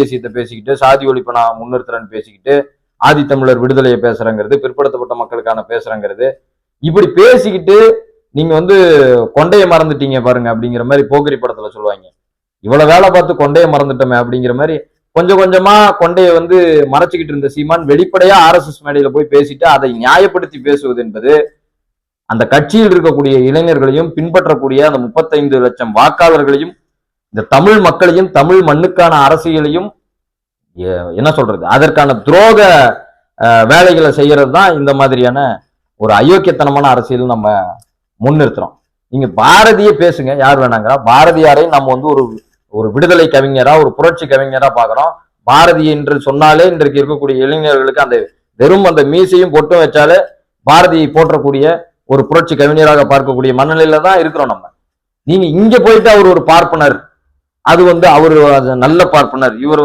தேசியத்தை பேசிக்கிட்டு, சாதி ஒழிப்பை நான் முன்னிறுத்துறேன்னு பேசிக்கிட்டு, ஆதித்தமிழர் விடுதலையை பேசுறேங்கிறது, பிற்படுத்தப்பட்ட மக்களுக்கான பேசுறேங்கிறது, இப்படி பேசிக்கிட்டு நீங்க கொண்டைய மறந்துட்டீங்க பாருங்க அப்படிங்கிற மாதிரி போக்கிரி படத்துல சொல்லுவாங்க. இவ்வளவு வேலை பார்த்து கொண்டைய மறந்துட்டோமே அப்படிங்கிற மாதிரி கொஞ்சம் கொஞ்சமா கொண்டைய மறைச்சுக்கிட்டு இருந்த சீமான் வெளிப்படையா RSS மேடையில போய் பேசிட்டு அதை நியாயப்படுத்தி பேசுவது என்பது அந்த கட்சியில் இருக்கக்கூடிய இளைஞர்களையும் பின்பற்றக்கூடிய அந்த 35 லட்சம் வாக்காளர்களையும் இந்த தமிழ் மக்களையும் தமிழ் மண்ணுக்கான அரசியலையும் என்ன சொல்றது அதற்கான துரோக வேலைகளை செய்யறது தான் இந்த மாதிரியான ஒரு அயோக்கியத்தனமான அரசியல் நம்ம முன்னிறுத்துறோம். நீங்க பாரதியை பேசுங்க, யார் வேணாங்க. பாரதியாரை நம்ம ஒரு விடுதலை கவிஞரா ஒரு புரட்சி கவிஞரா பாக்குறோம். பாரதி என்று சொன்னாலே இன்றைக்கு இருக்கக்கூடிய இளைஞர்களுக்கு அந்த மீசையும் பொட்டும் வச்சாலே பாரதியை போற்றக்கூடிய ஒரு புரட்சி கவிஞராக பார்க்கக்கூடிய மனநிலையில தான் இருக்கிறோம் நம்ம. நீங்க இங்க போயிட்டு அவர் ஒரு பார்ப்பனர், அது அவரு நல்ல பார்ப்பனர், இவர்